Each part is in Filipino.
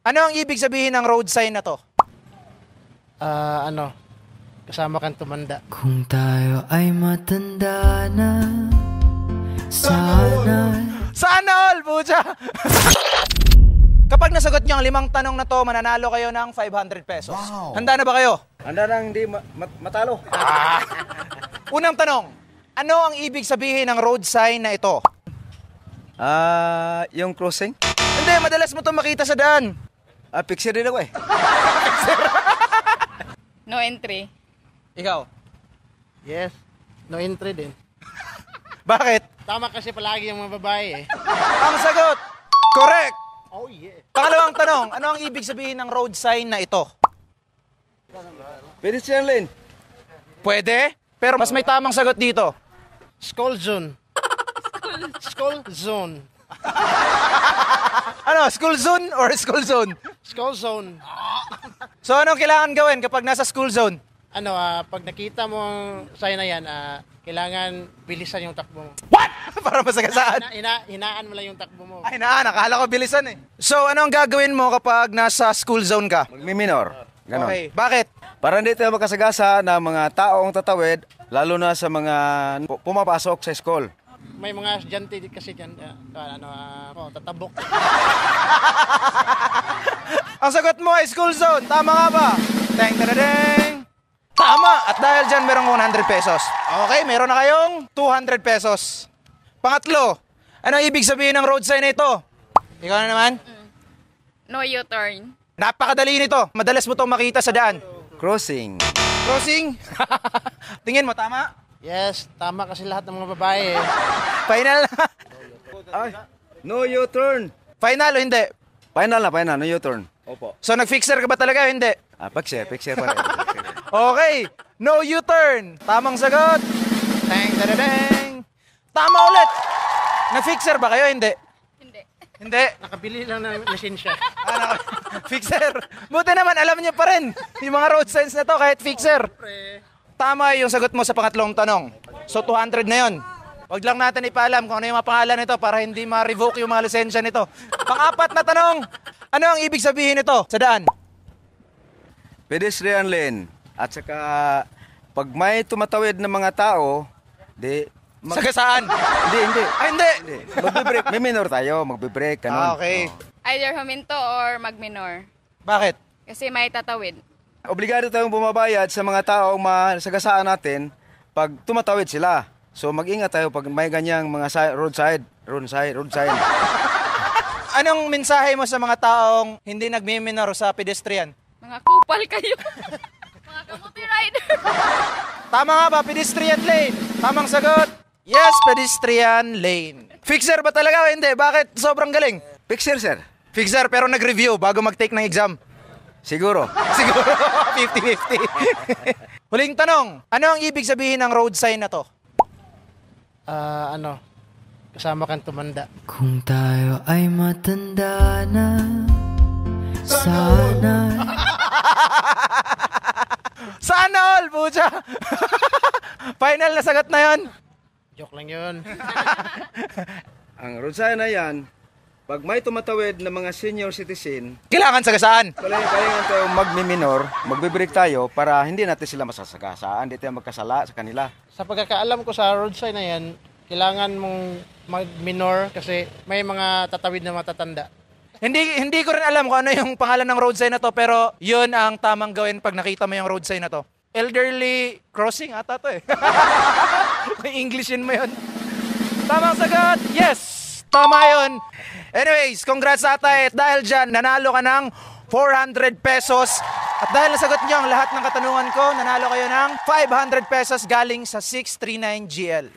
Ano ang ibig sabihin ng road sign na to? Kasama kang tumanda. Kung tayo ay matanda na, sana. Sana all, pucha! Kapag nasagot niyo ang 5 tanong na to, mananalo kayo ng 500 pesos. Wow. Handa na ba kayo? Handa nang hindi matalo. Unang tanong, ano ang ibig sabihin ng road sign na ito? Yung crossing? Hindi, madalas mo to makita sa daan. Picture din ako eh. No entry. Ikaw? Yes. No entry din. Bakit? Tama kasi palagi yung mga babae eh. Ang sagot, correct! Oh yeah. Pangalawang tanong, ano ang ibig sabihin ng road sign na ito? Pedestrian lane. Pwede, pero mas may tamang sagot dito. Skull zone. Skull zone. Ano, school zone or school zone? Skull zone. So anong kailangan gawin kapag nasa school zone? Pag nakita mo ang sign na yan, kailangan bilisan yung takbo mo. What? Para masagasaan. Hinaan mo lang yung takbo mo. Ay nakala ko bilisan eh. So ano ang gagawin mo kapag nasa school zone ka? Magmi-minor. Ganon. Okay, bakit? Para hindi tayo makasagasa ng mga taong tatawid, lalo na sa mga pumapasok sa school. May mga estudyante kasi dyan, tatabok. Ang sagot mo ay school zone. Tama nga ba? Teng tadadeng. Tama! At dahil dyan, merong 100 pesos. Okay, meron na kayong 200 pesos. Pangatlo, ano ang ibig sabihin ng road sign na ito? Ikaw na naman? No U-turn. Napakadali nito. Madalas mo itong makita sa daan. Crossing. Crossing? Tingin mo, tama? Yes, tama kasi lahat ng mga babae eh. Final na. Ay, no U-turn. Final o hindi? Final, no U-turn. Opo. So nag-fixer ka ba talaga o hindi? Picture pa rin. Okay, no U-turn. Tamang sagot. Teng tadadeng. Tama ulit. Na-fixer ba kayo? Hindi. Hindi. Nakabili lang ng lisensya. Fixer. Buti naman, alam niyo pa rin. Yung mga road signs na to, kahit fixer. Tama yung sagot mo sa pangatlong tanong. So 200 na yun. Huwag lang natin ipaalam kung ano yung mga pangalan nito para hindi ma-revoke yung mga lisensya nito. Pang-apat na tanong, ano ang ibig sabihin nito sa daan? Pedestrian lane. At saka, pag may tumatawid ng mga tao, Sagasaan? Hindi. Ay, hindi. Magbe-break. May minor tayo. Magbe-break. Ganun. Okay. Either huminto or mag-minor. Bakit? Kasi may tatawid. Obligado tayong bumabayad sa mga taong masagasaan natin pag tumatawid sila. So mag-ingat tayo pag may ganyang mga road sign. Anong mensahe mo sa mga taong hindi nagmi-minor sa pedestrian? Mga kupal kayo. Mga kamuti rider. Tama nga ba, pedestrian lane? Tamang sagot? Yes, pedestrian lane. Fixer ba talaga o hindi? Bakit sobrang galing? Picture, sir. Fixer pero nag-review bago mag-take ng exam. Siguro. Siguro 50-50. Huling tanong, ano ang ibig sabihin ng road sign na to? Kasama kang tumanda. Kung tayo ay matanda na, sana. Sana all, pucha! Final na sagot na yon. Joke lang yun. Ang road sign na yan, pag may tumatawid na mga senior citizen, Kailangan sagasaan. kailangan tayo magmi-minor, magbe-break tayo para hindi natin sila masasagasaan, hindi tayo magkasala sa kanila. Sa pagkakaalam ko sa road sign na yan, kailangan mong mag-minor kasi may mga tatawid na matatanda. Hindi ko rin alam kung ano yung pangalan ng road sign na to, pero yun ang tamang gawin pag nakita mo yung road sign na to. Elderly crossing ata to eh. Englishin mo yun. Tamang sagot, yes! Tama yun. Anyways, congrats ata. Dahil dyan, nanalo ka ng 400 pesos. At dahil nasagot nyo ang lahat ng katanungan ko, nanalo kayo ng 500 pesos galing sa 639GL.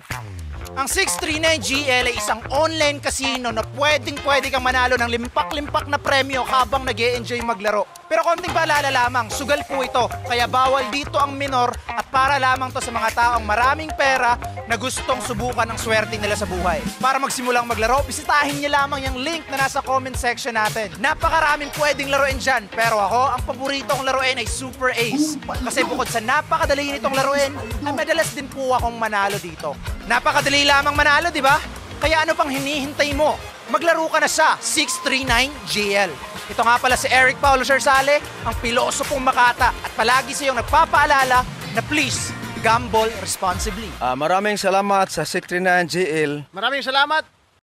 Ang 639GL ay isang online casino na pwedeng-pwede kang manalo ng limpak-limpak na premyo habang nag-e-enjoy maglaro. Pero konting paalala lamang, sugal po ito, kaya bawal dito ang minor at para lamang to sa mga taong maraming pera na gustong subukan ang swerte nila sa buhay. Para magsimulang maglaro, bisitahin niyo lamang yung link na nasa comment section natin. Napakaraming pwedeng laruin dyan, pero ako, ang paborito kong laruin ay Super Ace. Kasi bukod sa napakadali nitong laruin, ay madalas din po akong manalo dito. Napakadali lamang manalo, di ba? Kaya ano pang hinihintay mo? Maglaro ka na sa 639GL. Ito nga pala si Eric Paulo Sharsale, ang pilosopong Makata at palagi sa iyong nagpapaalala na please, gamble responsibly. Maraming salamat sa Secretary GL. Maraming salamat